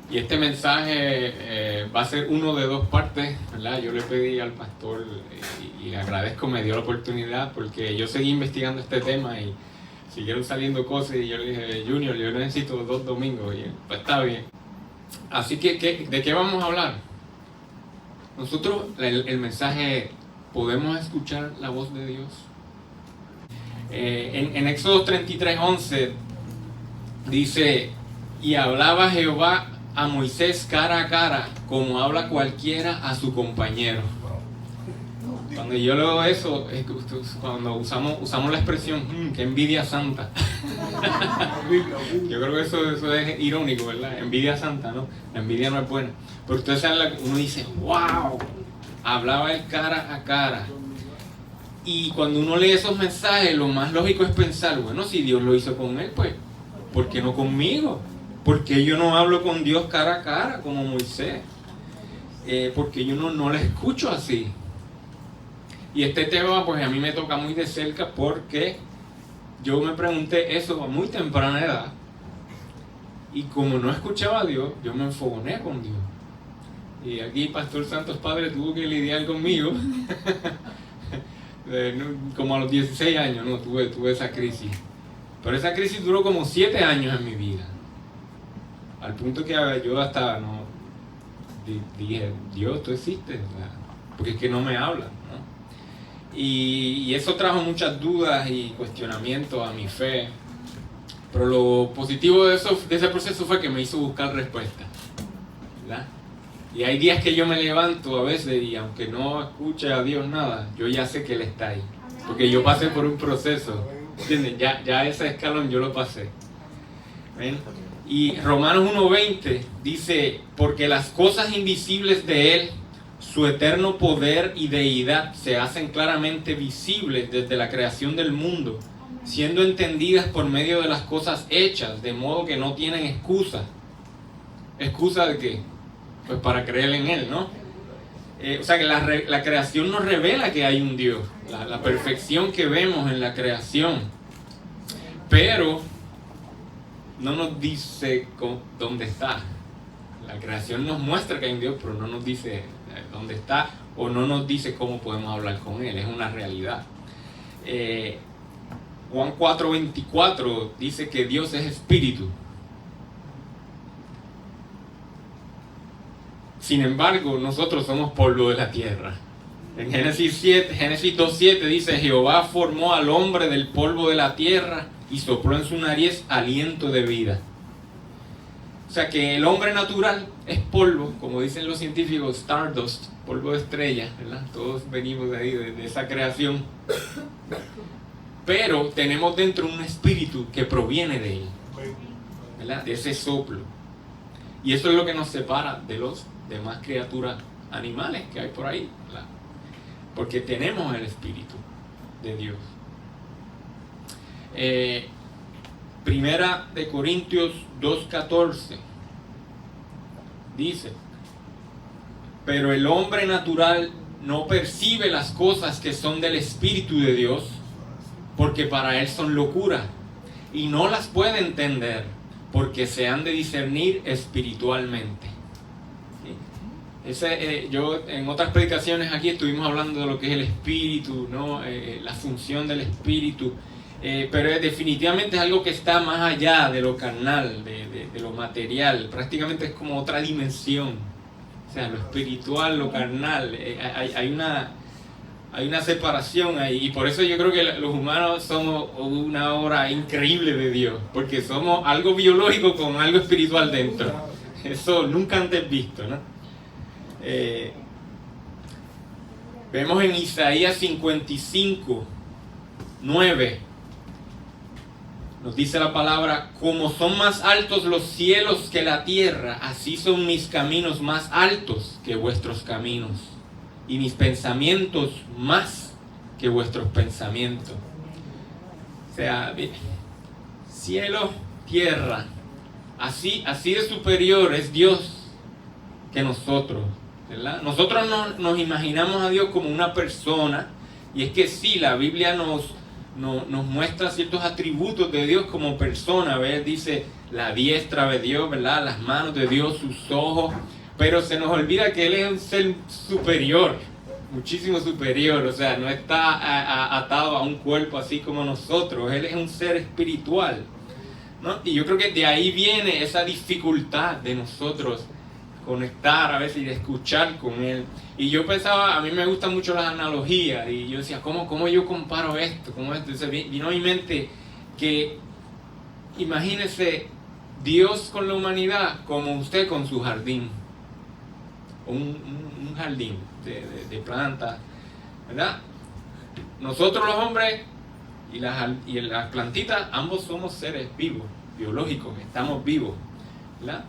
Y este mensaje va a ser uno de dos partes, ¿verdad? Yo le pedí al pastor y le agradezco, me dio la oportunidad porque yo seguí investigando este tema y siguieron saliendo cosas y yo le dije, Junior, yo necesito 2 domingos y él, pues está bien. Así que, ¿de qué vamos a hablar? Nosotros, el mensaje, ¿podemos escuchar la voz de Dios? En Éxodo 33:11 dice, y hablaba Jehová a Moisés cara a cara, como habla cualquiera a su compañero. Cuando yo leo eso, cuando usamos la expresión, que envidia santa. Yo creo que eso es irónico, ¿verdad? Envidia santa, ¿no? La envidia no es buena. Pero ustedes saben, uno dice, wow, hablaba él cara a cara. Y cuando uno lee esos mensajes, lo más lógico es pensar, bueno, si Dios lo hizo con él, pues, ¿por qué no conmigo? ¿Por qué yo no hablo con Dios cara a cara como Moisés? Porque yo no le escucho así. Y este tema pues a mí me toca muy de cerca porque yo me pregunté eso a muy temprana edad. Y como no escuchaba a Dios, yo me enfogoné con Dios. Y aquí Pastor Santos Padre tuvo que lidiar conmigo. Como a los 16 años, no, tuve esa crisis. Pero esa crisis duró como 7 años en mi vida. Al punto que yo hasta dije, Dios, tú existes, porque es que no me habla, ¿no? Y eso trajo muchas dudas y cuestionamientos a mi fe. Pero lo positivo de ese proceso fue que me hizo buscar respuestas, ¿verdad? Y hay días que yo me levanto a veces y aunque no escuche a Dios nada, yo ya sé que Él está ahí. Porque yo pasé por un proceso, ¿entienden? Ya ese escalón yo lo pasé. ¿Ven? Y Romanos 1:20 dice, porque las cosas invisibles de Él, su eterno poder y deidad, se hacen claramente visibles desde la creación del mundo, siendo entendidas por medio de las cosas hechas, de modo que no tienen excusa. ¿Excusa de qué? Pues para creer en Él, ¿no? O sea que la creación nos revela que hay un Dios, la perfección que vemos en la creación, pero no nos dice dónde está. La creación nos muestra que hay un Dios, pero no nos dice dónde está o no nos dice cómo podemos hablar con Él. Es una realidad. Juan 4:24 dice que Dios es espíritu. Sin embargo, nosotros somos polvo de la tierra. En Génesis 2:7 dice, Jehová formó al hombre del polvo de la tierra y sopló en su nariz aliento de vida. O sea que el hombre natural es polvo, como dicen los científicos, stardust, polvo de estrella, ¿verdad? Todos venimos de ahí, de esa creación. Pero tenemos dentro un espíritu que proviene de Él, ¿verdad? De ese soplo. Y eso es lo que nos separa de los demás criaturas animales que hay por ahí, ¿verdad? Porque tenemos el espíritu de Dios. Primera de Corintios 2:14 dice, pero el hombre natural no percibe las cosas que son del Espíritu de Dios, porque para él son locura, y no las puede entender, porque se han de discernir espiritualmente. Yo en otras predicaciones aquí estuvimos hablando de lo que es el espíritu, ¿no? La función del espíritu, pero definitivamente es algo que está más allá de lo carnal, de lo material. Prácticamente es como otra dimensión, o sea, lo espiritual, lo carnal, hay una separación ahí, y por eso yo creo que los humanos somos una obra increíble de Dios, porque somos algo biológico con algo espiritual dentro. Eso nunca antes visto, ¿no? Vemos en Isaías 55:9, nos dice la palabra, como son más altos los cielos que la tierra, así son mis caminos más altos que vuestros caminos, y mis pensamientos más que vuestros pensamientos. O sea, cielo, tierra, así de superior es Dios que nosotros, ¿verdad? Nosotros nos imaginamos a Dios como una persona, y es que sí, la Biblia nos nos muestra ciertos atributos de Dios como persona. ¿Ves? Dice la diestra de Dios, ¿verdad? Las manos de Dios, sus ojos. Pero se nos olvida que Él es un ser superior, muchísimo superior. O sea, no está atado a un cuerpo así como nosotros. Él es un ser espiritual, ¿no? Y yo creo que de ahí viene esa dificultad de nosotros conectar a veces y de escuchar con Él. Y yo pensaba, a mí me gustan mucho las analogías, y yo decía, ¿cómo yo comparo esto? ¿Cómo esto? Entonces vino a mi mente que, imagínese Dios con la humanidad como usted con su jardín. Un jardín de plantas, ¿verdad? Nosotros los hombres y las plantitas, ambos somos seres vivos, biológicos, estamos vivos, ¿verdad?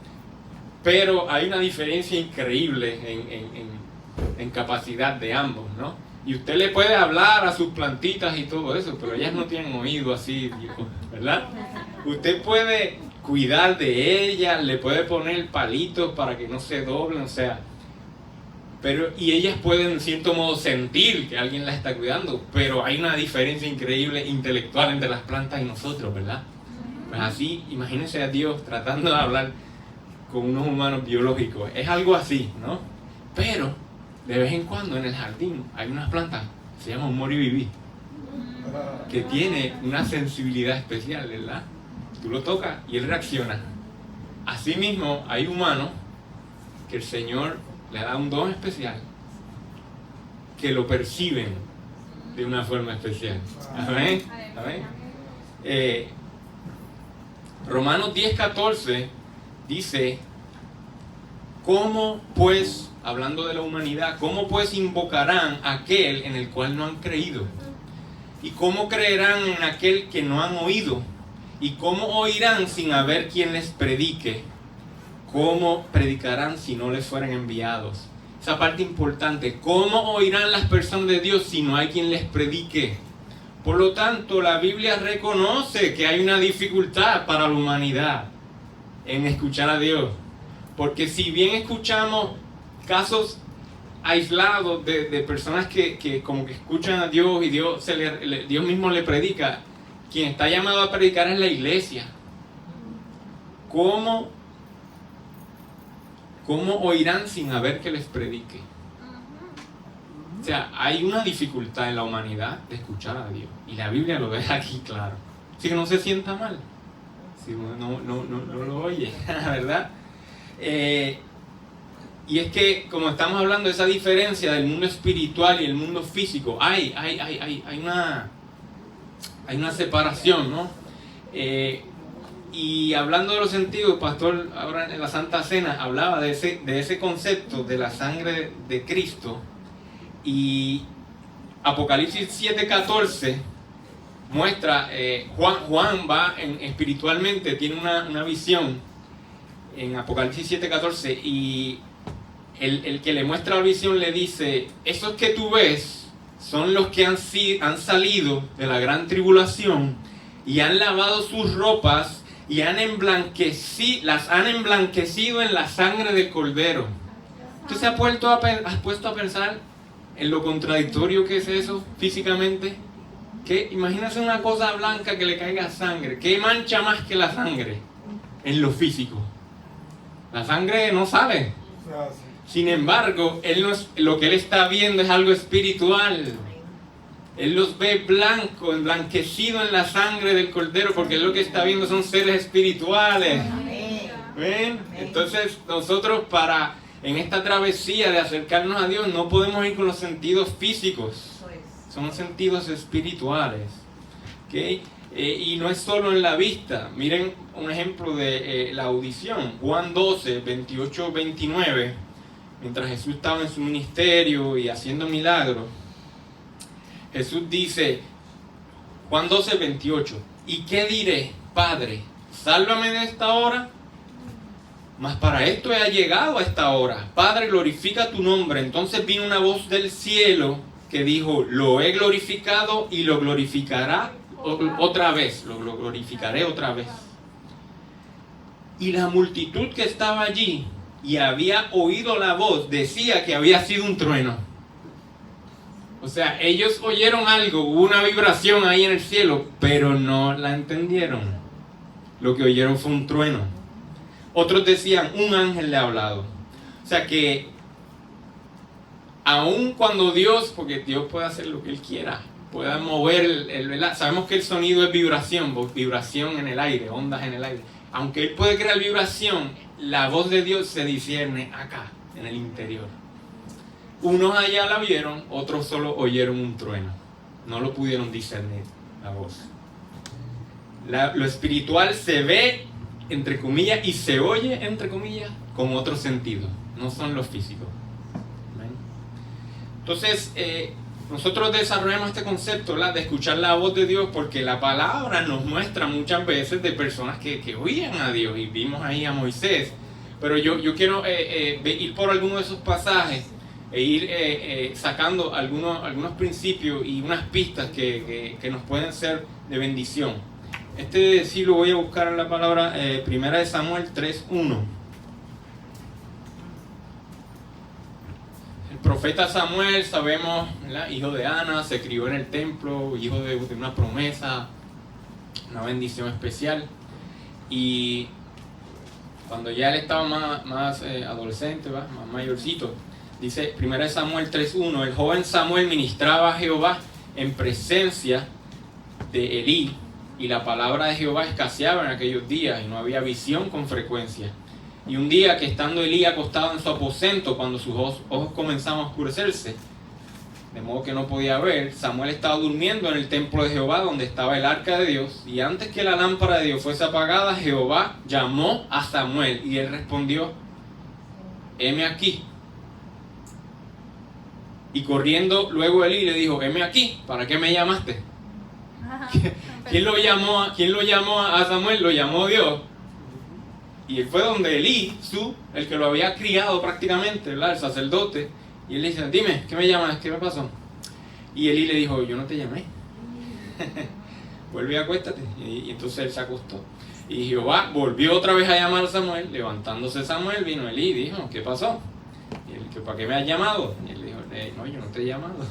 Pero hay una diferencia increíble en capacidad de ambos, ¿no? Y usted le puede hablar a sus plantitas y todo eso, pero ellas no tienen oído así, ¿verdad? Usted puede cuidar de ellas, le puede poner palitos para que no se doblen, o sea, y ellas pueden en cierto modo sentir que alguien las está cuidando, pero hay una diferencia increíble intelectual entre las plantas y nosotros, ¿verdad? Pues así, imagínense a Dios tratando de hablar con unos humanos biológicos. Es algo así, ¿no? Pero de vez en cuando en el jardín hay unas plantas, se llama un moribibi, que tiene una sensibilidad especial, ¿verdad? Tú lo tocas y él reacciona. Asimismo, hay humanos que el Señor le da un don especial, que lo perciben de una forma especial. Amén. Amén. Romanos 10:14 dice, ¿cómo pues, hablando de la humanidad, cómo pues invocarán a aquel en el cual no han creído? ¿Y cómo creerán en aquel que no han oído? ¿Y cómo oirán sin haber quien les predique? ¿Cómo predicarán si no les fueran enviados? Esa parte importante. ¿Cómo oirán las personas de Dios si no hay quien les predique? Por lo tanto, la Biblia reconoce que hay una dificultad para la humanidad en escuchar a Dios. Porque si bien escuchamos casos aislados de personas que como que escuchan a Dios y Dios mismo le predica, quien está llamado a predicar es la iglesia. ¿Cómo oirán sin haber que les predique? O sea, hay una dificultad en la humanidad de escuchar a Dios. Y la Biblia lo deja aquí claro. Así que no se sienta mal si no lo oye, ¿verdad? Y es que, como estamos hablando de esa diferencia del mundo espiritual y el mundo físico, hay una separación, ¿no? Y hablando de los sentidos, el pastor ahora en la Santa Cena hablaba de ese concepto de la sangre de Cristo. Y Apocalipsis 7:14 muestra, Juan va espiritualmente, tiene una visión en Apocalipsis 7:14, y el que le muestra la visión le dice, esos que tú ves son los que han salido de la gran tribulación y han lavado sus ropas y las han emblanquecido en la sangre del Cordero. ¿Usted se ha puesto a pensar en lo contradictorio que es eso físicamente? Imagínese una cosa blanca que le caiga sangre. ¿Qué mancha más que la sangre en lo físico? La sangre no sale. Sin embargo, lo que él está viendo es algo espiritual. Él los ve blanco, emblanquecido en la sangre del Cordero, porque él lo que está viendo son seres espirituales. ¿Ven? Entonces nosotros en esta travesía de acercarnos a Dios no podemos ir con los sentidos físicos. Son sentidos espirituales. ¿Okay? Y no es solo en la vista. Miren un ejemplo de la audición. Juan 12, 28-29. Mientras Jesús estaba en su ministerio y haciendo milagros, Jesús dice, Juan 12, 28, ¿y qué diré, Padre? Sálvame de esta hora, mas para esto he llegado a esta hora. Padre, glorifica tu nombre. Entonces vino una voz del cielo que dijo, lo he glorificado y lo glorificará otra vez, lo glorificaré otra vez. Y la multitud que estaba allí y había oído la voz decía que había sido un trueno. O sea, ellos oyeron algo, hubo una vibración ahí en el cielo, pero no la entendieron. Lo que oyeron fue un trueno. Otros decían, un ángel le ha hablado. O sea que, aun cuando Dios, porque Dios puede hacer lo que Él quiera, puede mover sabemos que el sonido es vibración en el aire, ondas en el aire. Aunque Él puede crear vibración, la voz de Dios se discierne acá, en el interior. Unos allá la vieron, otros solo oyeron un trueno. No lo pudieron discernir, la voz. Lo espiritual se ve, entre comillas, y se oye, entre comillas, con otro sentido. No son los físicos. ¿Ven? Entonces, nosotros desarrollamos este concepto, ¿verdad?, de escuchar la voz de Dios, porque la palabra nos muestra muchas veces de personas que oían a Dios, y vimos ahí a Moisés. Pero yo quiero ir por algunos de esos pasajes e ir sacando algunos principios y unas pistas que nos pueden ser de bendición. Sí lo voy a buscar en la palabra, 1 Samuel 3:1. El profeta Samuel, sabemos, ¿verdad?, hijo de Ana, se crió en el templo, hijo de una promesa, una bendición especial. Y cuando ya él estaba más adolescente, más mayorcito, dice 1 Samuel 3:1, el joven Samuel ministraba a Jehová en presencia de Elí, y la palabra de Jehová escaseaba en aquellos días, y no había visión con frecuencia. Y un día que estando Elí acostado en su aposento, cuando sus ojos comenzaban a oscurecerse, de modo que no podía ver, Samuel estaba durmiendo en el templo de Jehová, donde estaba el arca de Dios, y antes que la lámpara de Dios fuese apagada, Jehová llamó a Samuel, y él respondió, heme aquí. Y corriendo luego Elí le dijo, heme aquí, ¿para qué me llamaste? ¿Quién lo llamó a Samuel? Lo llamó Dios. Y él fue donde Elí, el que lo había criado prácticamente, ¿verdad?, el sacerdote. Y él le dice, dime, ¿qué me llamas? ¿Qué me pasó? Y Elí le dijo, yo no te llamé. Vuelve y acuéstate. Y entonces él se acostó. Y Jehová volvió otra vez a llamar a Samuel. Levantándose Samuel, vino Elí y dijo, ¿qué pasó? Y él, ¿para qué me has llamado? Y él dijo, no, yo no te he llamado.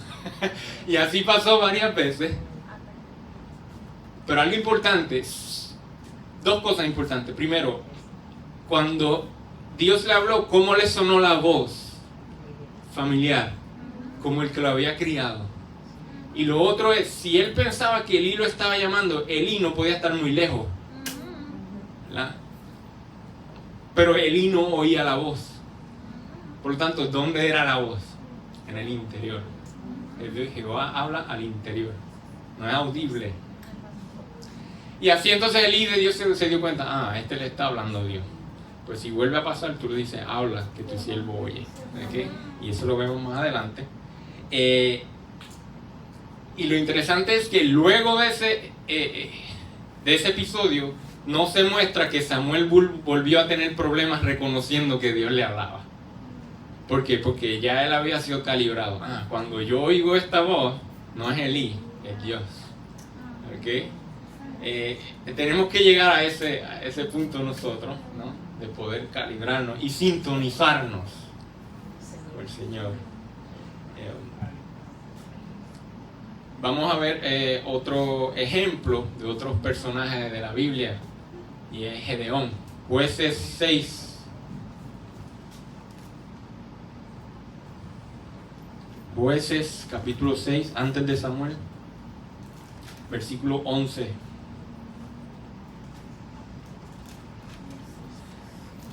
Y así pasó varias veces. Pero algo importante, dos cosas importantes. Primero, cuando Dios le habló, ¿cómo le sonó la voz? Familiar, como el que lo había criado. Y lo otro es, si él pensaba que Elí lo estaba llamando, Elí no podía estar muy lejos, ¿verdad? Pero Elí no oía la voz. Por lo tanto, ¿dónde era la voz? En el interior. El Dios Jehová habla al interior, no es audible. Y así entonces Elí de Dios se dio cuenta, este le está hablando a Dios. Pues si vuelve a pasar, tú le dices, habla, que tu siervo oye. ¿Okay? Y eso lo vemos más adelante. Y lo interesante es que luego de ese episodio, no se muestra que Samuel volvió a tener problemas reconociendo que Dios le hablaba. ¿Por qué? Porque ya él había sido calibrado. Cuando yo oigo esta voz, no es Elí, es Dios. ¿Okay? Tenemos que llegar a ese punto nosotros, ¿no?, de poder calibrarnos y sintonizarnos con el Señor. Vamos a ver otro ejemplo de otros personajes de la Biblia, y es Gedeón. Jueces 6. Jueces capítulo 6, antes de Samuel, versículo 11.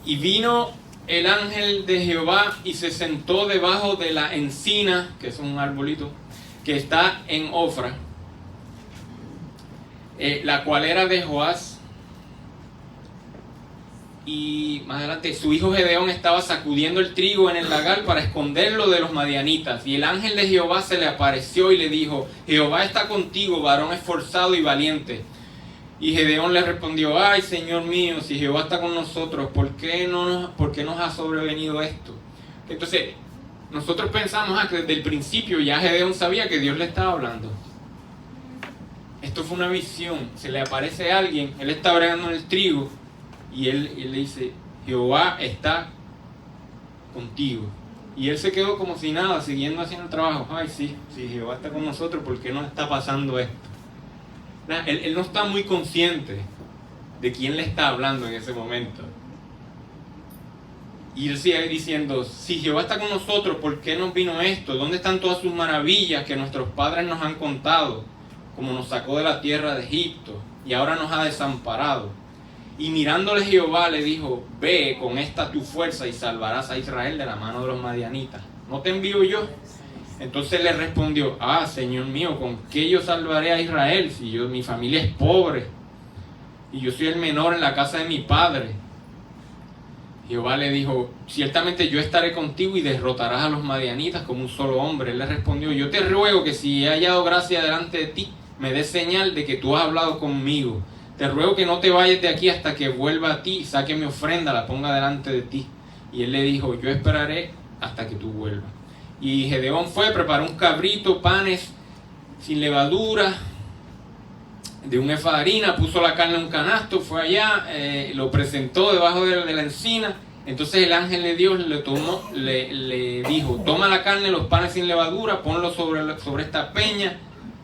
Y vino el ángel de Jehová y se sentó debajo de la encina, que es un arbolito, que está en Ofra, la cual era de Joás. Y más adelante, su hijo Gedeón estaba sacudiendo el trigo en el lagar para esconderlo de los madianitas. Y el ángel de Jehová se le apareció y le dijo, Jehová está contigo, varón esforzado y valiente. Y Gedeón le respondió, ay, Señor mío, si Jehová está con nosotros, ¿por qué nos ha sobrevenido esto? Entonces, nosotros pensamos que desde el principio ya Gedeón sabía que Dios le estaba hablando. Esto fue una visión, se le aparece a alguien, él está bregando en el trigo, y él le dice, Jehová está contigo. Y él se quedó como si nada, siguiendo haciendo el trabajo. Ay, sí, si Jehová está con nosotros, ¿por qué no está pasando esto? Él no está muy consciente de quién le está hablando en ese momento. Y él sigue diciendo, si Jehová está con nosotros, ¿por qué nos vino esto? ¿Dónde están todas sus maravillas que nuestros padres nos han contado? Como nos sacó de la tierra de Egipto y ahora nos ha desamparado. Y mirándole Jehová le dijo, ve con esta tu fuerza y salvarás a Israel de la mano de los madianitas. ¿No te envío yo? Entonces le respondió, Señor mío, ¿con qué yo salvaré a Israel si mi familia es pobre y yo soy el menor en la casa de mi padre? Jehová le dijo, ciertamente yo estaré contigo y derrotarás a los madianitas como un solo hombre. Él le respondió, yo te ruego que si he hallado gracia delante de ti, me des señal de que tú has hablado conmigo. Te ruego que no te vayas de aquí hasta que vuelva a ti y saque mi ofrenda, la ponga delante de ti. Y él le dijo, yo esperaré hasta que tú vuelvas. Y Gedeón fue, preparó un cabrito, panes sin levadura, de un efa de harina, puso la carne en un canasto, fue allá, lo presentó debajo de la encina. Entonces el ángel de Dios le dijo, toma la carne, los panes sin levadura, ponlo sobre esta peña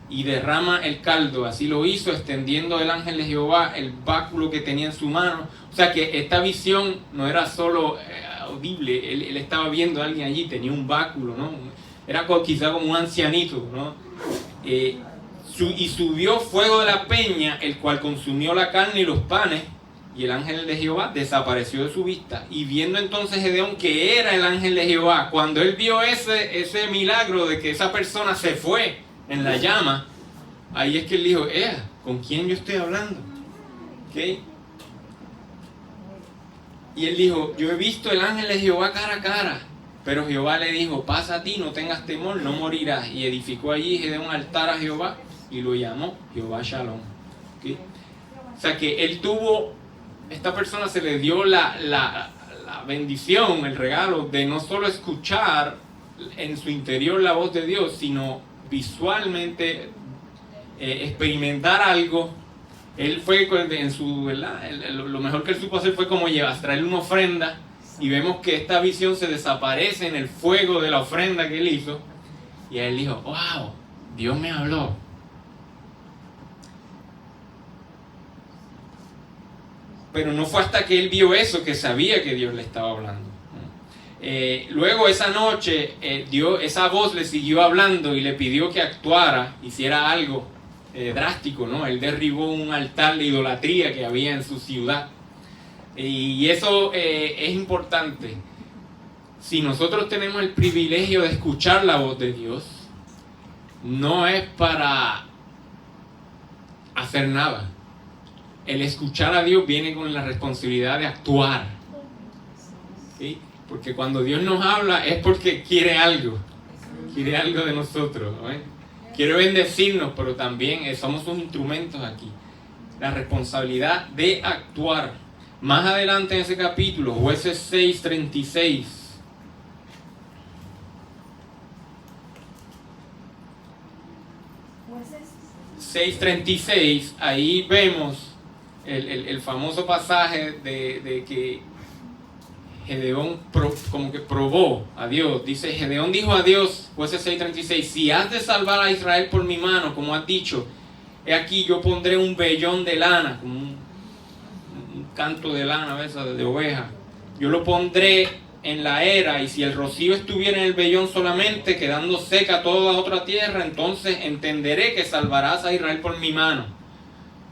y derrama el caldo. Así lo hizo, extendiendo el ángel de Jehová el báculo que tenía en su mano. O sea que esta visión no era solo audible, él estaba viendo a alguien allí, tenía un báculo, ¿no? Era quizá como un ancianito, ¿no? Y subió fuego de la peña, el cual consumió la carne y los panes, y el ángel de Jehová desapareció de su vista. Y viendo entonces Gedeón que era el ángel de Jehová, cuando él vio ese milagro de que esa persona se fue en la llama, ahí es que él dijo, ¿con quién yo estoy hablando? ¿Okay? Y él dijo, yo he visto el ángel de Jehová cara a cara. Pero Jehová le dijo, pasa a ti, no tengas temor, no morirás. Y edificó allí Gedeón un altar a Jehová y lo llamó Jehová Shalom. ¿Okay? O sea que él tuvo, esta persona se le dio la bendición, el regalo de no solo escuchar en su interior la voz de Dios, sino visualmente experimentar algo. Él fue en su, ¿verdad? Lo mejor que él supo hacer fue como traerle una ofrenda, y vemos que esta visión se desaparece en el fuego de la ofrenda que él hizo, y él dijo, wow, Dios me habló. Pero no fue hasta que él vio eso que sabía que Dios le estaba hablando. Luego esa noche esa voz le siguió hablando y le pidió que actuara, hiciera algo drástico, ¿no? Él derribó un altar de idolatría que había en su ciudad. Y eso es importante. Si nosotros tenemos el privilegio de escuchar la voz de Dios, no es para hacer nada. El escuchar a Dios viene con la responsabilidad de actuar. ¿Sí? Porque cuando Dios nos habla es porque quiere algo de nosotros, ¿no? Quiere bendecirnos, pero también somos sus instrumentos aquí. La responsabilidad de actuar. Más adelante en ese capítulo, Jueces 6:36. Jueces 6:36, ahí vemos el famoso pasaje de que Gedeón como que probó a Dios. Dice, Gedeón dijo a Dios, Jueces 6:36, si has de salvar a Israel por mi mano, como has dicho, he aquí yo pondré un vellón de lana, como un canto de lana, ¿ves? De oveja. Yo lo pondré en la era, y si el rocío estuviera en el vellón solamente, quedando seca toda otra tierra, entonces entenderé que salvarás a Israel por mi mano.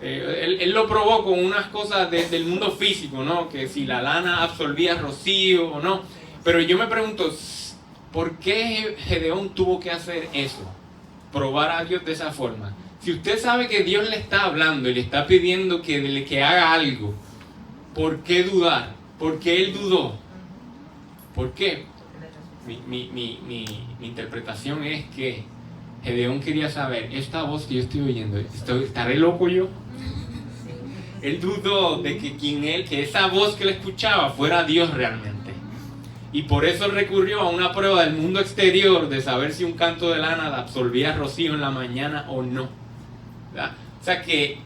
Él lo probó con unas cosas del mundo físico, ¿no? Que si la lana absorbía rocío o no. Pero yo me pregunto, ¿por qué Gedeón tuvo que hacer eso? Probar a Dios de esa forma. Si usted sabe que Dios le está hablando y le está pidiendo que haga algo, ¿por qué dudar? ¿Por qué él dudó? ¿Por qué? Mi interpretación es que Gedeón quería saber, esta voz que yo estoy oyendo, ¿estaré loco yo? Él dudó de que esa voz que él escuchaba fuera Dios realmente. Y por eso recurrió a una prueba del mundo exterior de saber si un canto de lana absorbía rocío en la mañana o no. ¿Verdad? O sea que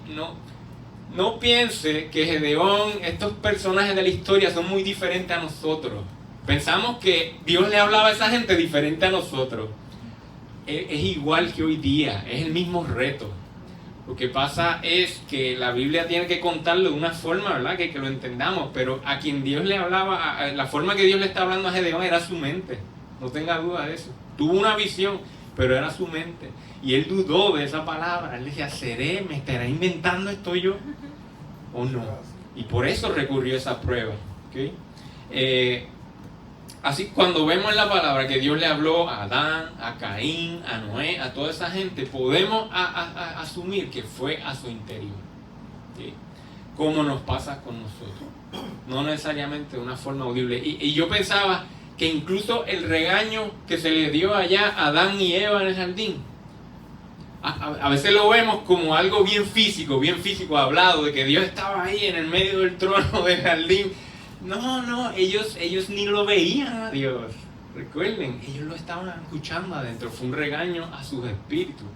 no piense que Gedeón, estos personajes de la historia son muy diferentes a nosotros. Pensamos que Dios le hablaba a esa gente diferente a nosotros. Es igual que hoy día, es el mismo reto. Lo que pasa es que la Biblia tiene que contarlo de una forma, ¿verdad? Que lo entendamos, pero a quien Dios le hablaba, la forma que Dios le está hablando a Gedeón era su mente, no tenga duda de eso. Tuvo una visión, pero era su mente. Y él dudó de esa palabra, él decía, ¿me estará inventando esto yo? ¿O no? Y por eso recurrió a esa prueba, ¿okay? Así cuando vemos en la palabra que Dios le habló a Adán, a Caín, a Noé, a toda esa gente, podemos asumir que fue a su interior. ¿Sí? Como nos pasa con nosotros. No necesariamente de una forma audible. Y yo pensaba que incluso el regaño que se le dio allá a Adán y Eva en el jardín, a veces lo vemos como algo bien físico hablado, de que Dios estaba ahí en el medio del trono del jardín. No, ellos ni lo veían a Dios. Recuerden, ellos lo estaban escuchando adentro. Fue un regaño a sus espíritus.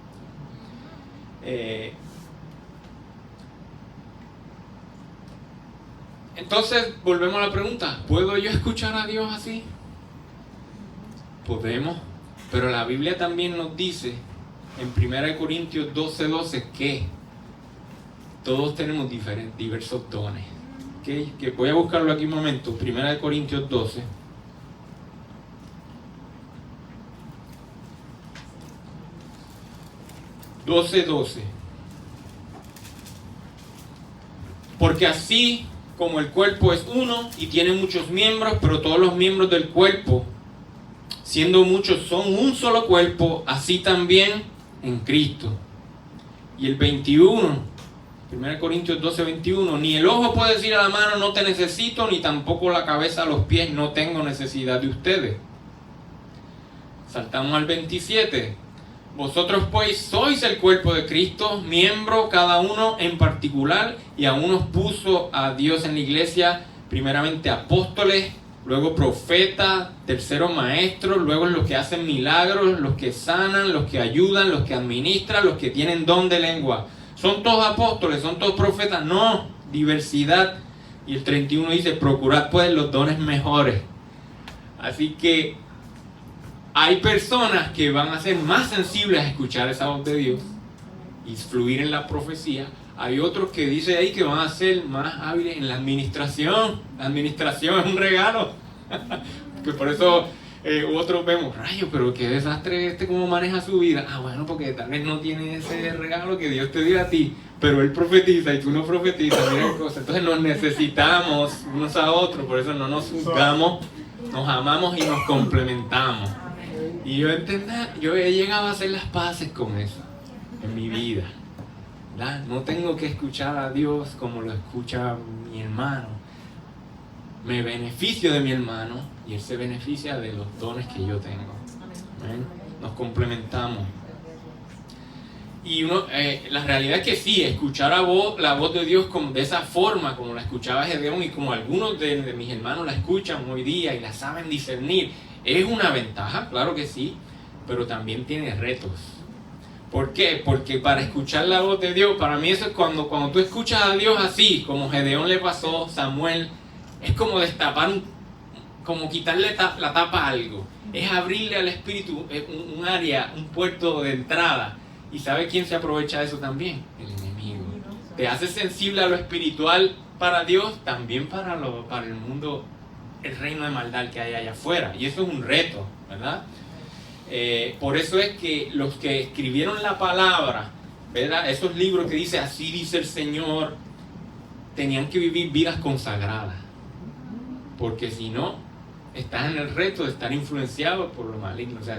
Entonces, volvemos a la pregunta. ¿Puedo yo escuchar a Dios así? Podemos. Pero la Biblia también nos dice, en 1 Corintios 12:12, que todos tenemos diversos dones. Que voy a buscarlo aquí un momento. 1 Corintios 12. Porque así como el cuerpo es uno y tiene muchos miembros, pero todos los miembros del cuerpo, siendo muchos, son un solo cuerpo, así también en Cristo. Y el 21, 1 Corintios 12:21, ni el ojo puede decir a la mano, no te necesito, ni tampoco la cabeza a los pies, no tengo necesidad de ustedes. Saltamos al 27. Vosotros pues sois el cuerpo de Cristo, miembro cada uno en particular, y a unos puso a Dios en la iglesia, primeramente apóstoles, luego profetas, tercero maestros, luego los que hacen milagros, los que sanan, los que ayudan, los que administran, los que tienen don de lengua. ¿Son todos apóstoles? ¿Son todos profetas? No, diversidad. Y el 31 dice, procurad pues los dones mejores. Así que hay personas que van a ser más sensibles a escuchar esa voz de Dios y fluir en la profecía. Hay otros que dice ahí que van a ser más hábiles en la administración. La administración es un regalo. Que por eso otros vemos, rayos, pero qué desastre cómo maneja su vida. Bueno, porque tal vez no tiene ese regalo que Dios te dio a ti, pero Él profetiza y tú no profetizas. Mira qué cosa. Entonces nos necesitamos unos a otros, por eso no nos juzgamos, nos amamos y nos complementamos. Y yo he llegado a hacer las paces con eso en mi vida, ¿verdad? No tengo que escuchar a Dios como lo escucha mi hermano. Me beneficio de mi hermano y él se beneficia de los dones que yo tengo. ¿Ven? Nos complementamos. Y la realidad es que sí, escuchar la voz de Dios de esa forma, como la escuchaba Gedeón y como algunos de mis hermanos la escuchan hoy día y la saben discernir, es una ventaja, claro que sí, pero también tiene retos. ¿Por qué? Porque para escuchar la voz de Dios, para mí eso es cuando tú escuchas a Dios así, como Gedeón le pasó, Samuel, es como destapar, como quitarle la tapa a algo. Es abrirle al espíritu un área, un puerto de entrada. ¿Y sabe quién se aprovecha de eso también? El enemigo. Te hace sensible a lo espiritual para Dios, también para el mundo, el reino de maldad que hay allá afuera. Y eso es un reto, ¿verdad? Por eso es que los que escribieron la palabra, ¿verdad? Esos libros que dice así dice el Señor, tenían que vivir vidas consagradas. Porque si no, estás en el reto de estar influenciado por lo maligno. O sea,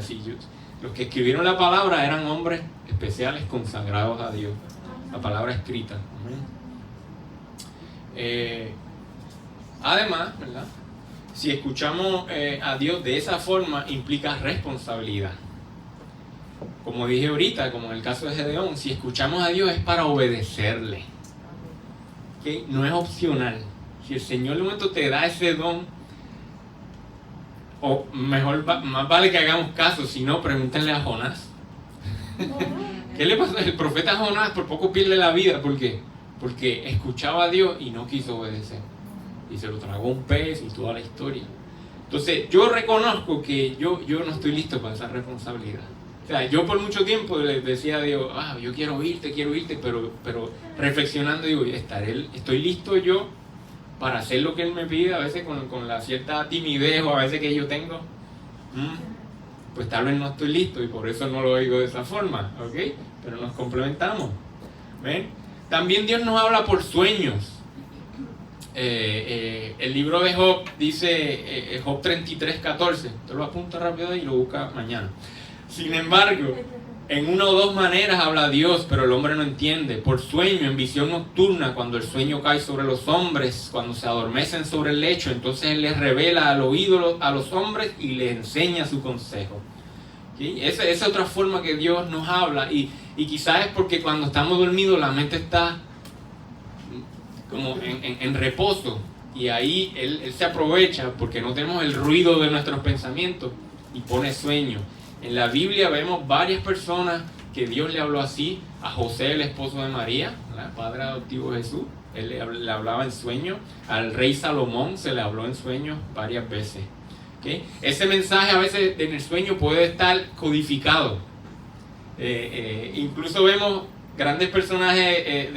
los que escribieron la palabra eran hombres especiales consagrados a Dios. La palabra escrita. Además, ¿verdad? Si escuchamos a Dios de esa forma, implica responsabilidad. Como dije ahorita, como en el caso de Gedeón, si escuchamos a Dios es para obedecerle. ¿Okay? No es opcional. Si el Señor de momento te da ese don, o mejor, más vale que hagamos caso, si no, pregúntenle a Jonás. ¿Qué le pasó? El profeta Jonás por poco pierde la vida. ¿Por qué? Porque escuchaba a Dios y no quiso obedecer. Y se lo tragó un pez y toda la historia. Entonces, yo reconozco que yo no estoy listo para esa responsabilidad. O sea, yo por mucho tiempo le decía a Dios, yo quiero oírte, pero reflexionando digo, ¿estoy listo yo para hacer lo que Él me pide? A veces con la cierta timidez o a veces que yo tengo, pues tal vez no estoy listo y por eso no lo oigo de esa forma, ¿ok? Pero nos complementamos. ¿Ven? También Dios nos habla por sueños. El libro de Job dice, Job 33:14, te lo apunta rápido y lo busca mañana. Sin embargo, en una o dos maneras habla Dios, pero el hombre no entiende. Por sueño, en visión nocturna, cuando el sueño cae sobre los hombres, cuando se adormecen sobre el lecho, entonces Él les revela al oído a los hombres y les enseña su consejo. ¿Sí? Esa es otra forma que Dios nos habla y quizás es porque cuando estamos dormidos la mente está como en reposo y ahí él se aprovecha porque no tenemos el ruido de nuestros pensamientos y pone sueño. En la Biblia vemos varias personas que Dios le habló así. A José, el esposo de María, ¿verdad? Padre adoptivo de Jesús, él le hablaba en sueño. Al rey Salomón se le habló en sueño varias veces. ¿Okay? Ese mensaje a veces en el sueño puede estar codificado. Incluso vemos grandes personajes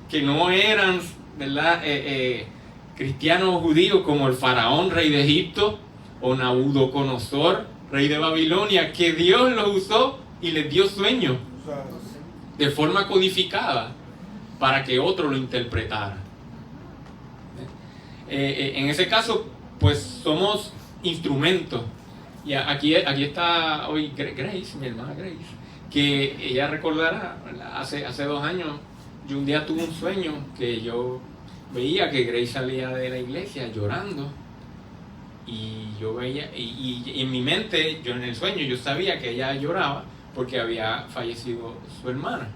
que no eran, ¿verdad? Cristianos o judíos, como el faraón, rey de Egipto, o Nabucodonosor, rey de Babilonia, que Dios los usó y les dio sueños de forma codificada para que otro lo interpretara. En ese caso, pues somos instrumentos. Y aquí está hoy Grace, mi hermana Grace, que ella recordará, hace 2 años, yo un día tuve un sueño que yo veía que Grace salía de la iglesia llorando. Y yo veía, y en mi mente, yo en el sueño, yo sabía que ella lloraba porque había fallecido su hermana.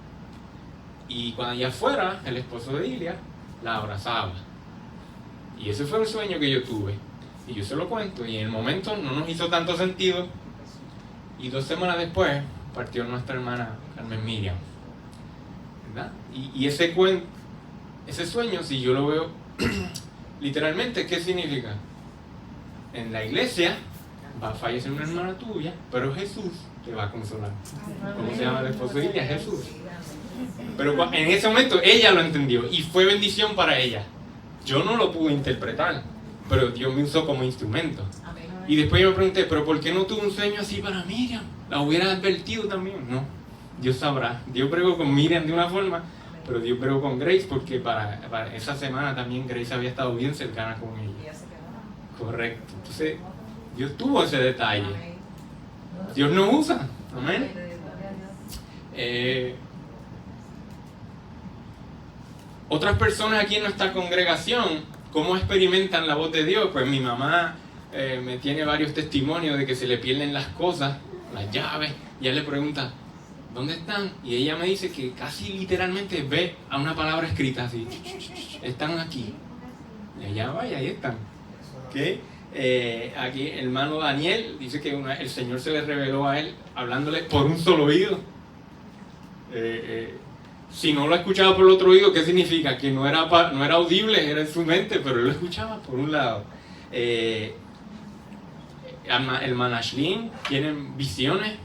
Y cuando ella fuera, el esposo de Ilia la abrazaba. Y ese fue el sueño que yo tuve. Y yo se lo cuento, y en el momento no nos hizo tanto sentido. Y 2 semanas después partió nuestra hermana Carmen Miriam, ¿verdad? Y ese sueño, si yo lo veo literalmente, ¿qué significa? En la iglesia va a fallecer una hermana tuya, pero Jesús te va a consolar. ¿Cómo se llama el esposo de ella? Jesús. Pero en ese momento ella lo entendió y fue bendición para ella. Yo no lo pude interpretar, pero Dios me usó como instrumento. Y después yo me pregunté, ¿pero por qué no tuve un sueño así para Miriam? ¿La hubiera advertido también? No, Dios sabrá. Dios bregó con Miriam de una forma, pero Dios bregó con Grace porque para esa semana también Grace había estado bien cercana con ella. Correcto. Entonces, Dios tuvo ese detalle. Dios nos usa. Amén. Otras personas aquí en nuestra congregación, ¿cómo experimentan la voz de Dios? Pues mi mamá me tiene varios testimonios de que se le pierden las cosas, las llaves, y él le pregunta, ¿dónde están? Y ella me dice que casi literalmente ve a una palabra escrita así, están aquí. Y allá va y ahí están. ¿Okay? Aquí el hermano Daniel dice que el Señor se le reveló a él hablándole por un solo oído. Si no lo escuchaba por el otro oído, ¿qué significa? Que no era audible, era en su mente, pero él lo escuchaba por un lado. El Manashlin tienen visiones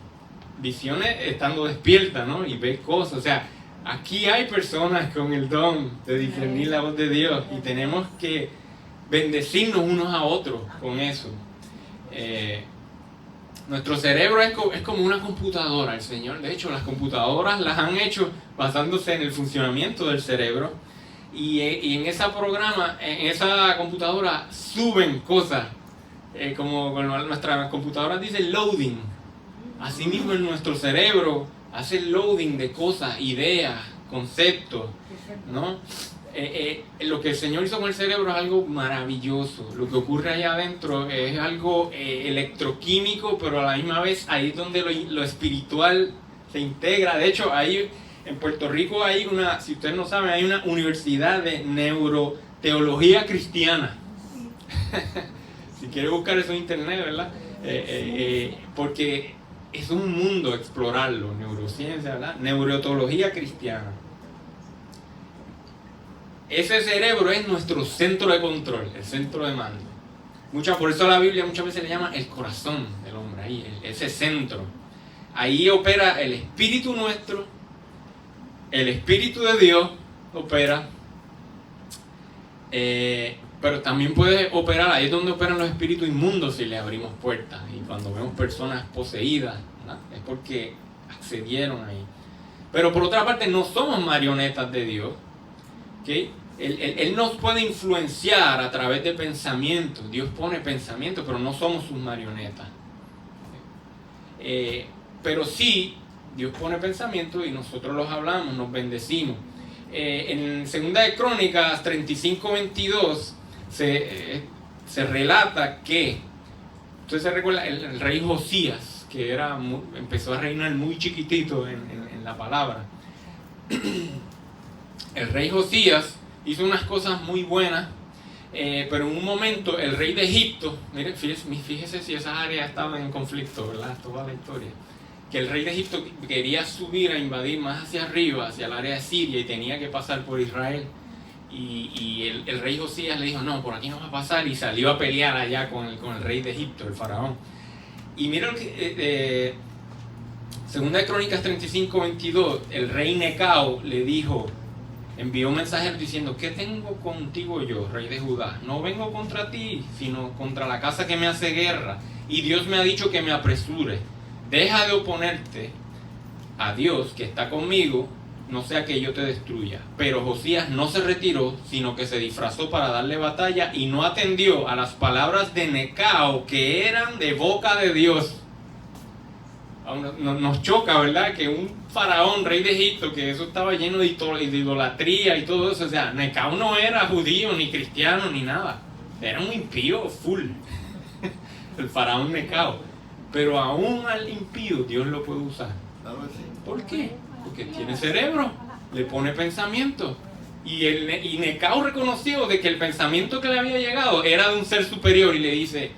estando despierta, ¿no? Y ve cosas. O sea, aquí hay personas con el don de discernir la voz de Dios y tenemos que bendecirnos unos a otros con eso. Nuestro cerebro es como una computadora, el Señor. De hecho, las computadoras las han hecho basándose en el funcionamiento del cerebro. Y en esa computadora suben cosas. Como nuestras computadoras dicen loading. Asimismo, en nuestro cerebro hace loading de cosas, ideas, conceptos, ¿no? Lo que el Señor hizo con el cerebro es algo maravilloso. Lo que ocurre allá adentro es algo electroquímico, pero a la misma vez ahí es donde lo espiritual se integra. De hecho, ahí en Puerto Rico hay si ustedes no saben, hay una universidad de neuroteología cristiana. Si quieren buscar eso en internet, ¿verdad? Porque es un mundo explorarlo, neurociencia, ¿verdad? Neuroteología cristiana. Ese cerebro es nuestro centro de control, el centro de mando. Por eso la Biblia muchas veces le llama el corazón del hombre, ahí, ese centro. Ahí opera el espíritu nuestro, el espíritu de Dios opera, pero también puede operar, ahí es donde operan los espíritus inmundos si le abrimos puertas. Y cuando vemos personas poseídas, ¿no? Es porque accedieron ahí. Pero por otra parte, no somos marionetas de Dios, ¿okay? Él nos puede influenciar a través de pensamientos. Dios pone pensamientos, pero no somos sus marionetas. Pero sí, Dios pone pensamientos y nosotros los hablamos, nos bendecimos. En 2 de Crónicas 35:22 se relata que, usted se recuerda, el rey Josías, que empezó a reinar muy chiquitito en la palabra. El rey Josías hizo unas cosas muy buenas, pero en un momento el rey de Egipto, mire, fíjese si esas áreas estaban en conflicto, ¿verdad? Toda la historia. Que el rey de Egipto quería subir a invadir más hacia arriba, hacia el área de Siria, y tenía que pasar por Israel. Y el rey Josías le dijo, no, por aquí no va a pasar, y salió a pelear allá con el rey de Egipto, el faraón. Y miren que segunda de Crónicas 35:22, el rey Necao le dijo, envió un mensajero diciendo, ¿qué tengo contigo yo, rey de Judá? No vengo contra ti, sino contra la casa que me hace guerra, y Dios me ha dicho que me apresure. Deja de oponerte a Dios que está conmigo, no sea que yo te destruya. Pero Josías no se retiró, sino que se disfrazó para darle batalla y no atendió a las palabras de Necao, que eran de boca de Dios. Nos choca, ¿verdad? Que un faraón, rey de Egipto, que eso estaba lleno de idolatría y todo eso. O sea, Necao no era judío, ni cristiano, ni nada. Era un impío full. El faraón Necao. Pero aún al impío Dios lo puede usar. ¿Por qué? Porque tiene cerebro, le pone pensamiento. Y Necao reconoció de que el pensamiento que le había llegado era de un ser superior y le dice,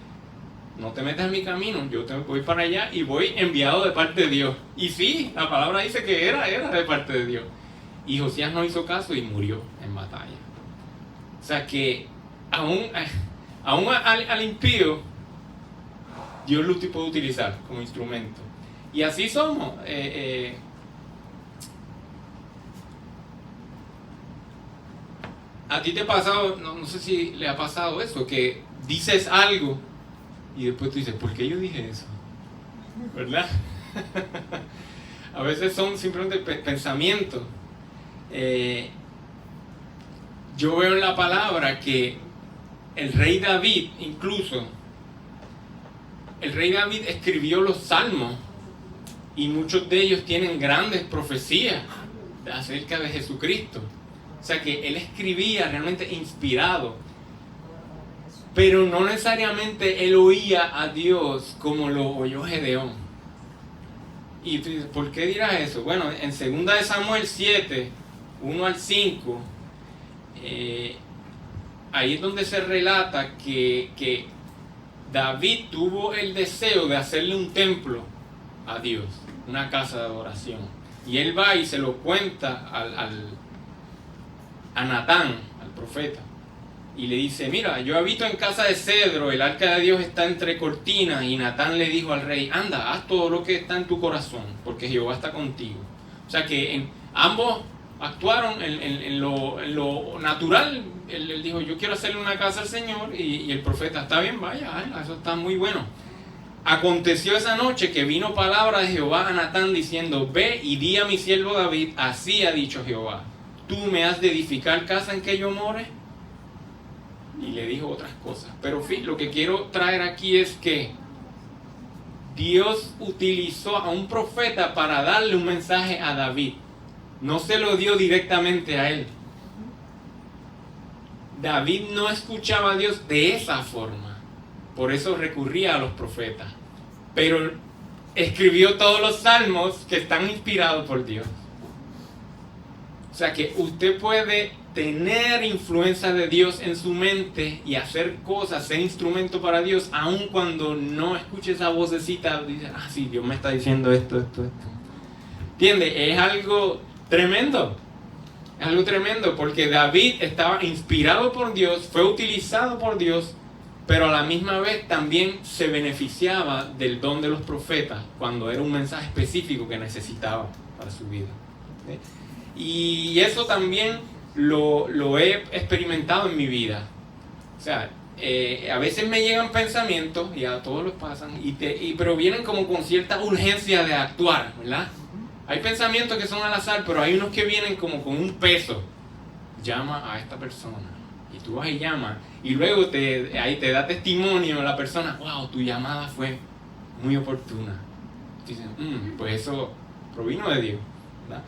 no te metas en mi camino, yo te voy para allá y voy enviado de parte de Dios. Y sí, la palabra dice que era de parte de Dios. Y Josías no hizo caso y murió en batalla. O sea que aún al impío Dios lo puede utilizar como instrumento. Y así somos. A ti te ha pasado, no sé si le ha pasado eso, que dices algo y después tú dices, ¿por qué yo dije eso? ¿Verdad? A veces son simplemente pensamientos. Yo veo en la palabra que el rey David, incluso, el rey David escribió los salmos y muchos de ellos tienen grandes profecías acerca de Jesucristo. O sea que él escribía realmente inspirado, pero no necesariamente él oía a Dios como lo oyó Gedeón. Y tú dices, ¿por qué dirás eso? Bueno, en 2 de Samuel 7, 1 al 5, ahí es donde se relata que David tuvo el deseo de hacerle un templo a Dios, una casa de adoración. Y él va y se lo cuenta a Natán, al profeta. Y le dice, mira, yo habito en casa de cedro, el arca de Dios está entre cortinas. Y Natán le dijo al rey, anda, haz todo lo que está en tu corazón, porque Jehová está contigo. O sea que ambos actuaron en lo natural. Él dijo, yo quiero hacerle una casa al Señor, y el profeta, está bien, vaya, eso está muy bueno. Aconteció esa noche que vino palabra de Jehová a Natán diciendo, ve y di a mi siervo David, así ha dicho Jehová, ¿tú me has de edificar casa en que yo more? Y le dijo otras cosas. Pero lo que quiero traer aquí es que Dios utilizó a un profeta para darle un mensaje a David. No se lo dio directamente a él. David no escuchaba a Dios de esa forma. Por eso recurría a los profetas. Pero escribió todos los salmos que están inspirados por Dios. O sea que usted puede tener influencia de Dios en su mente y hacer cosas, ser instrumento para Dios, aun cuando no escuche esa vocecita, dice, sí, Dios me está diciendo esto. ¿Entiende? Es algo tremendo. Es algo tremendo porque David estaba inspirado por Dios, fue utilizado por Dios pero a la misma vez también se beneficiaba del don de los profetas cuando era un mensaje específico que necesitaba para su vida. ¿Sí? Y eso también lo he experimentado en mi vida. O sea, a veces me llegan pensamientos, y a todos los pasan, pero vienen como con cierta urgencia de actuar, ¿verdad? Hay pensamientos que son al azar, pero hay unos que vienen como con un peso. Llama a esta persona. Y tú vas y llamas. Y luego ahí te da testimonio la persona. Wow, tu llamada fue muy oportuna. Dicen, pues eso provino de Dios, ¿verdad?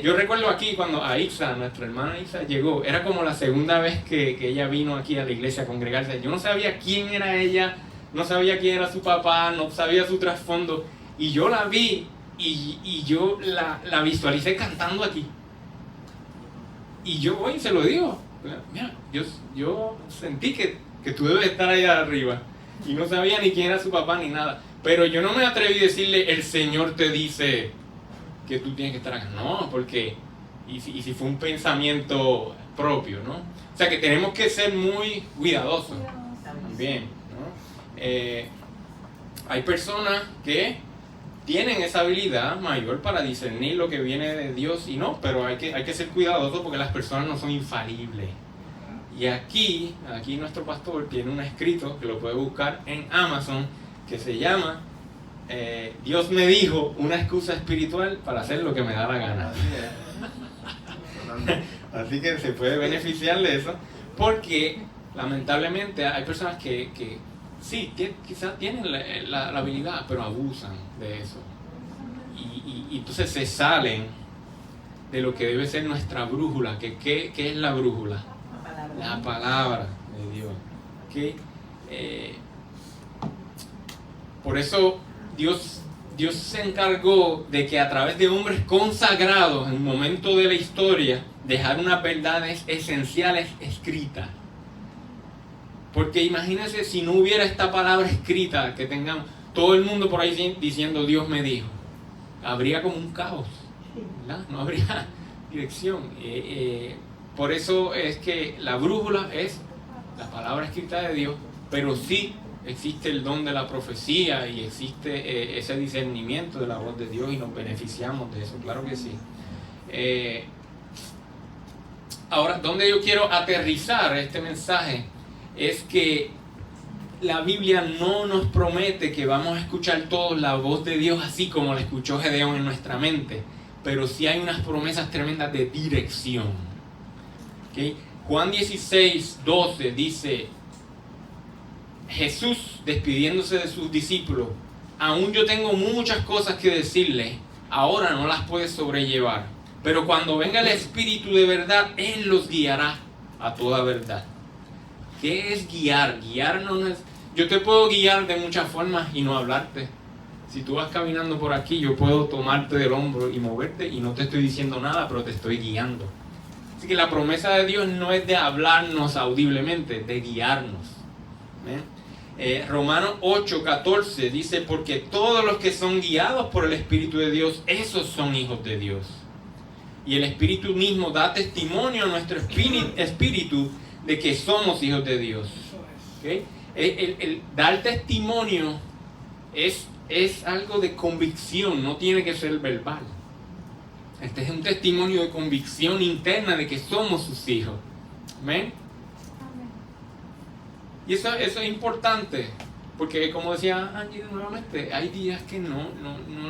Yo recuerdo aquí cuando Aixa, nuestra hermana Aixa, llegó. Era como la segunda vez que ella vino aquí a la iglesia a congregarse. Yo no sabía quién era ella. No sabía quién era su papá. No sabía su trasfondo. Y yo la vi. Y yo la visualicé cantando aquí. Y yo voy y se lo digo. Mira, yo sentí que tú debes estar allá arriba. Y no sabía ni quién era su papá ni nada. Pero yo no me atreví a decirle, el Señor te dice que tú tienes que estar acá. No, porque... Y si fue un pensamiento propio, ¿no? O sea que tenemos que ser muy cuidadosos también, ¿no? Hay personas que tienen esa habilidad mayor para discernir lo que viene de Dios y no, pero hay que ser cuidadosos porque las personas no son infalibles. Y aquí nuestro pastor tiene un escrito que lo puede buscar en Amazon que se llama Dios me dijo, una excusa espiritual para hacer lo que me da la gana. Así que se puede beneficiar de eso porque lamentablemente hay personas que sí, quizás tienen la habilidad, pero abusan de eso. Y entonces se salen de lo que debe ser nuestra brújula. ¿Qué es la brújula? La palabra de Dios. ¿Okay? Por eso Dios se encargó de que a través de hombres consagrados en un momento de la historia dejar unas verdades esenciales escritas. Porque imagínense si no hubiera esta palabra escrita que tengamos, todo el mundo por ahí diciendo Dios me dijo, habría como un caos, ¿verdad? No habría dirección. Por eso es que la brújula es la palabra escrita de Dios, pero sí existe el don de la profecía y existe ese discernimiento de la voz de Dios y nos beneficiamos de eso, claro que sí. Ahora, donde yo quiero aterrizar este mensaje es que la Biblia no nos promete que vamos a escuchar todos la voz de Dios así como la escuchó Gedeón en nuestra mente, pero sí hay unas promesas tremendas de dirección. ¿Okay? Juan 16:12 dice, Jesús despidiéndose de sus discípulos, aún yo tengo muchas cosas que decirles, ahora no las puede sobrellevar, pero cuando venga el Espíritu de verdad, Él los guiará a toda verdad. ¿Qué es guiar? Guiar no es... Yo te puedo guiar de muchas formas y no hablarte. Si tú vas caminando por aquí, yo puedo tomarte del hombro y moverte y no te estoy diciendo nada, pero te estoy guiando. Así que la promesa de Dios no es de hablarnos audiblemente, es de guiarnos. Romanos 8:14 dice, porque todos los que son guiados por el Espíritu de Dios, esos son hijos de Dios. Y el Espíritu mismo da testimonio a nuestro espíritu de que somos hijos de Dios. ¿Okay? El dar testimonio es algo de convicción, no tiene que ser verbal. Este es un testimonio de convicción interna de que somos sus hijos. ¿Amén? Y eso es importante, porque como decía Angie nuevamente, hay días que no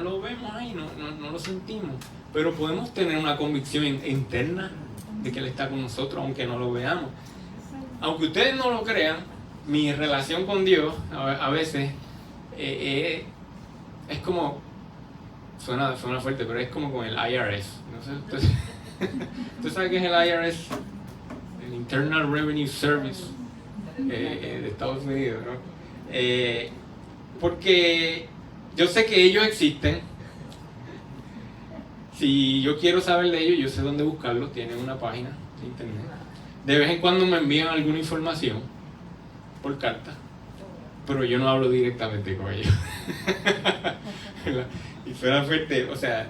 lo vemos ahí, no lo sentimos, pero podemos tener una convicción interna de que Él está con nosotros, aunque no lo veamos. Aunque ustedes no lo crean, mi relación con Dios a veces es como, suena fuerte, pero es como con el IRS. No sé, ¿usted sabe qué es el IRS? El Internal Revenue Service de Estados Unidos, ¿no? Porque yo sé que ellos existen. Si yo quiero saber de ellos, yo sé dónde buscarlos. Tienen una página de internet. De vez en cuando me envían alguna información por carta, pero yo no hablo directamente con ellos. Y fuera fuerte, o sea,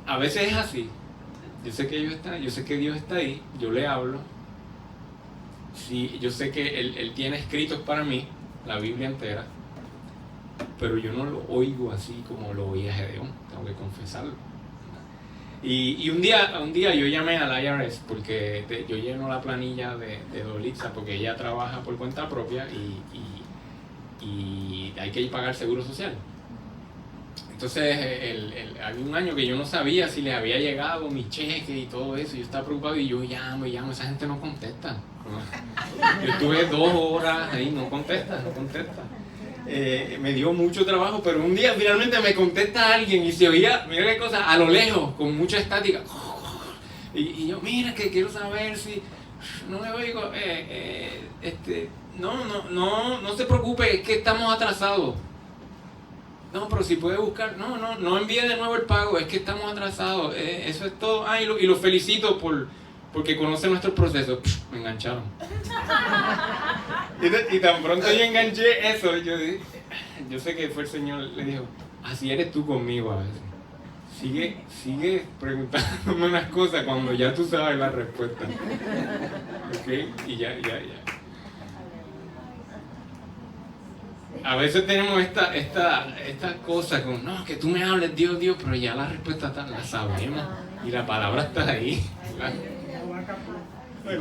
a veces es así. Yo sé que ellos están, yo sé que Dios está ahí, yo le hablo, sí, yo sé que él tiene escritos para mí, la Biblia entera, pero yo no lo oigo así como lo oía Gedeón, tengo que confesarlo. Y un día yo llamé al IRS porque yo lleno la planilla de Dolitza porque ella trabaja por cuenta propia y hay que pagar seguro social. Entonces había un año que yo no sabía si les había llegado mi cheque y todo eso. Yo estaba preocupado y yo llamo, esa gente no contesta. Yo estuve 2 horas ahí, no contesta. Me dio mucho trabajo, pero un día finalmente me contesta alguien y se oía, mira qué cosa, a lo lejos, con mucha estática. Y yo, mira, que quiero saber si... No me oigo, no se preocupe, es que estamos atrasados. No, pero si puede buscar, no envíe de nuevo el pago, es que estamos atrasados, eso es todo. Y lo felicito porque conoce nuestro proceso. Me engancharon. Y tan pronto yo enganché eso, yo sé que fue el Señor, le dijo, así eres tú conmigo a veces. Sigue preguntándome unas cosas cuando ya tú sabes la respuesta. ¿Ok? Y ya. A veces tenemos esta cosa con, no, que tú me hables, Dios, pero ya la respuesta la sabemos y la palabra está ahí.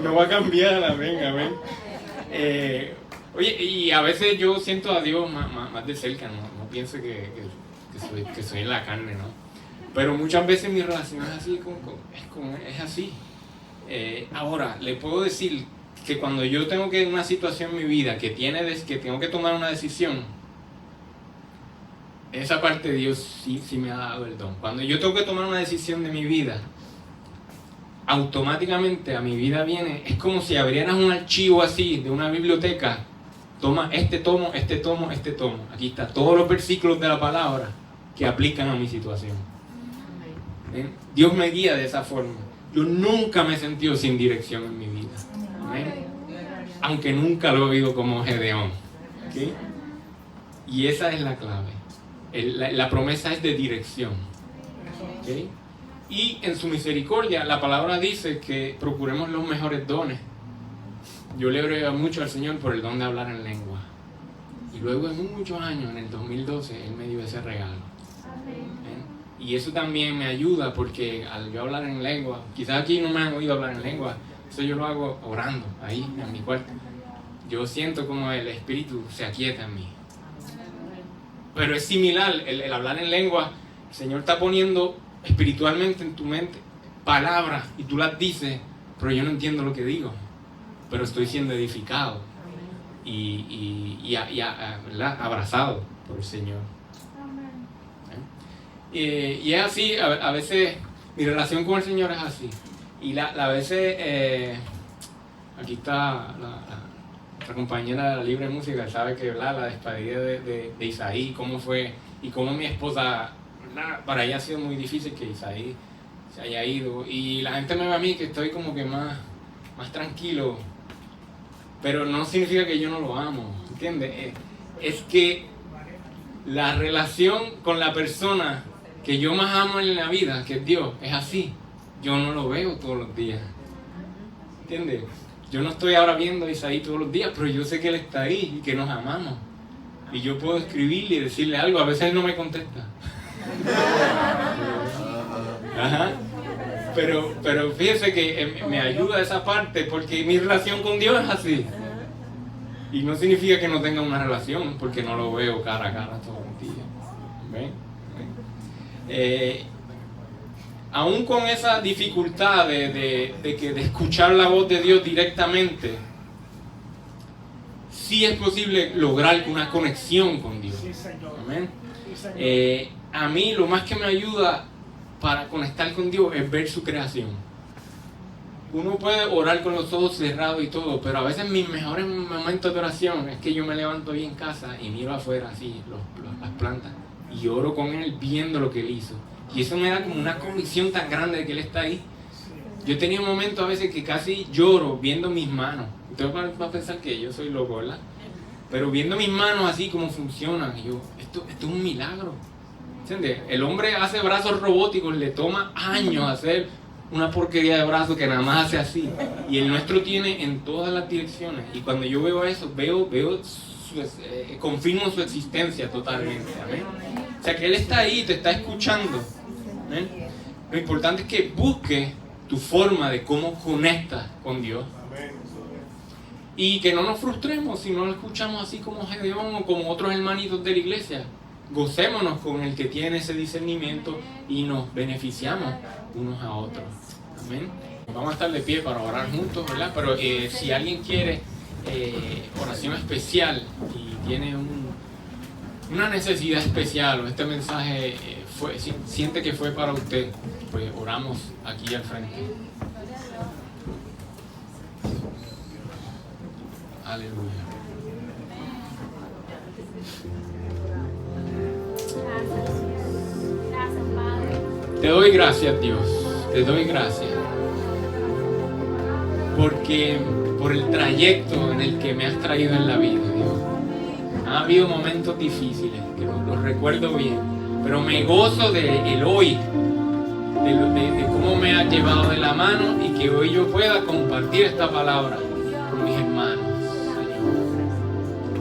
No va a cambiar, amén. Oye, y a veces yo siento a Dios más de cerca, no pienso que soy en la carne, ¿no? Pero muchas veces mi relación es así, es así. Ahora, le puedo decir que cuando yo tengo que en una situación en mi vida que tengo que tomar una decisión, esa parte de Dios sí me ha dado el don. Cuando yo tengo que tomar una decisión de mi vida, automáticamente a mi vida viene, es como si abrieras un archivo así de una biblioteca, toma este tomo, aquí está todos los versículos de la palabra que aplican a mi situación. ¿Ven? Dios me guía de esa forma. Yo nunca me he sentido sin dirección en mi vida. ¿Ven? Aunque nunca lo he oído como Gedeón. ¿Okay? Y esa es la clave. La promesa es de dirección. ¿Okay? Y en su misericordia, la palabra dice que procuremos los mejores dones. Yo le oré mucho al Señor por el don de hablar en lengua. Y luego de muchos años, en el 2012, Él me dio ese regalo. ¿Eh? Y eso también me ayuda porque al yo hablar en lengua, quizás aquí no me han oído hablar en lengua, eso yo lo hago orando, ahí en mi cuarto. Yo siento como el Espíritu se aquieta en mí. Pero es similar, el hablar en lengua, el Señor está poniendo espiritualmente en tu mente palabras y tú las dices, pero yo no entiendo lo que digo, pero estoy siendo edificado y abrazado por el Señor. Y es así, a veces mi relación con el Señor es así. Y a veces, aquí está nuestra compañera de la Libre Música, sabe que la despedida de Isaí, cómo fue, y cómo mi esposa, para ella ha sido muy difícil que Isaí se haya ido. Y la gente me ve a mí que estoy como que más tranquilo, pero no significa que yo no lo amo, ¿entiendes? Es que la relación con la persona que yo más amo en la vida, que es Dios, es así. Yo no lo veo todos los días, ¿entiendes? Yo no estoy ahora viendo a Isaí todos los días, pero yo sé que Él está ahí y que nos amamos. Y yo puedo escribirle y decirle algo, a veces Él no me contesta. Ajá. Pero fíjese que me ayuda esa parte porque mi relación con Dios es así. Y no significa que no tenga una relación porque no lo veo cara a cara todos los días. ¿Ven? Aún con esa dificultad de escuchar la voz de Dios directamente, sí es posible lograr una conexión con Dios. Amén. A mí lo más que me ayuda para conectar con Dios es ver su creación. Uno puede orar con los ojos cerrados y todo, pero a veces mis mejores momentos de oración es que yo me levanto ahí en casa y miro afuera así las plantas y oro con Él viendo lo que Él hizo. Y eso me da como una convicción tan grande de que Él está ahí. Yo he tenido momentos a veces que casi lloro viendo mis manos. Usted va a pensar que yo soy loco, ¿verdad? Pero viendo mis manos así como funcionan, y yo, esto es un milagro. ¿Entiendes? El hombre hace brazos robóticos, le toma años hacer una porquería de brazo que nada más hace así. Y el nuestro tiene en todas las direcciones. Y cuando yo veo eso, confirmo su existencia totalmente. Amén. O sea que Él está ahí, te está escuchando. Amén. Lo importante es que busques tu forma de cómo conectas con Dios. Y que no nos frustremos si no lo escuchamos así como Gedeón o como otros hermanitos de la iglesia. Gocémonos con el que tiene ese discernimiento y nos beneficiamos unos a otros. Amén. Vamos a estar de pie para orar juntos, ¿verdad? Pero si alguien quiere oración especial y tiene una necesidad especial o este mensaje siente que fue para usted, pues oramos aquí al frente. Aleluya. Te doy gracias, Dios. Te doy gracias. Porque por el trayecto en el que me has traído en la vida, Dios. Ha habido momentos difíciles, que los recuerdo bien. Pero me gozo del hoy. De cómo me has llevado de la mano y que hoy yo pueda compartir esta palabra con mis hermanos.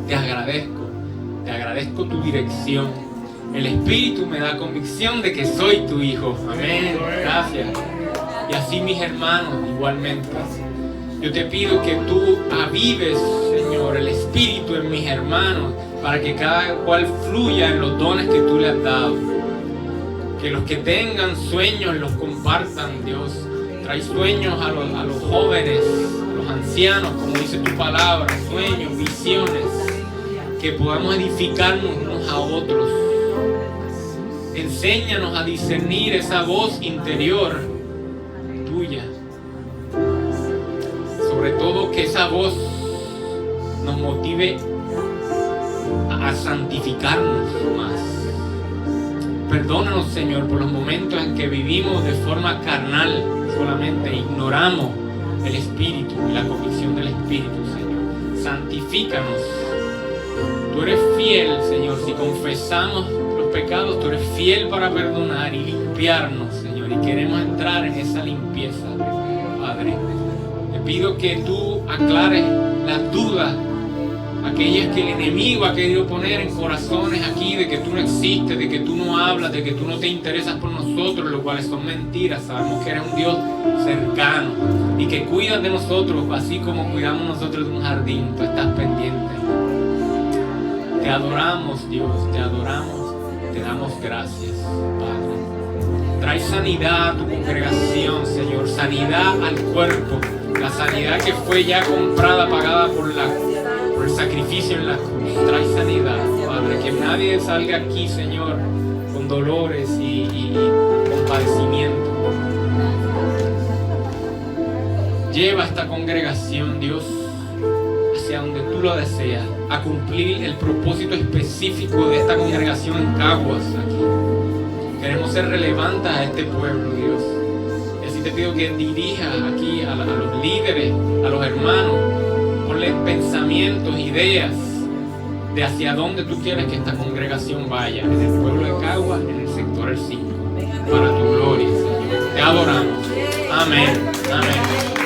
Te agradezco tu dirección. El Espíritu me da convicción de que soy tu hijo. Amén. Gracias. Y así mis hermanos igualmente. Yo te pido que tú avives, Señor, el Espíritu en mis hermanos para que cada cual fluya en los dones que tú le has dado. Que los que tengan sueños los compartan, Dios. Trae sueños a los jóvenes, a los ancianos, como dice tu palabra, sueños, visiones. Que podamos edificarnos unos a otros. Enséñanos a discernir esa voz interior tuya. Sobre todo que esa voz nos motive a santificarnos más. Perdónanos, Señor, por los momentos en que vivimos de forma carnal solamente, ignoramos el Espíritu y la convicción del Espíritu, Señor. Santifícanos. Tú eres fiel, Señor, si confesamos los pecados, tú eres fiel para perdonar y limpiarnos, Señor, y queremos entrar en esa limpieza, Padre. Te pido que tú aclares las dudas, aquellas que el enemigo ha querido poner en corazones aquí, de que tú no existes, de que tú no hablas, de que tú no te interesas por nosotros, lo cuales son mentiras. Sabemos que eres un Dios cercano y que cuidas de nosotros, así como cuidamos nosotros de un jardín. Tú estás pendiente. Te adoramos, Dios, te adoramos, te damos gracias, Padre. Trae sanidad a tu congregación, Señor, sanidad al cuerpo, la sanidad que fue ya comprada, pagada por el sacrificio en la cruz. Trae sanidad, Padre, que nadie salga aquí, Señor, con dolores y con padecimiento. Lleva esta congregación, Dios, hacia donde tú lo deseas, a cumplir el propósito específico de esta congregación en Caguas aquí. Queremos ser relevantes a este pueblo, Dios. Y así te pido que dirijas aquí a los líderes, a los hermanos, ponle pensamientos, ideas de hacia dónde tú quieres que esta congregación vaya, en el pueblo de Caguas, en el sector El 5, para tu gloria, Señor. Te adoramos. Amén. Amén.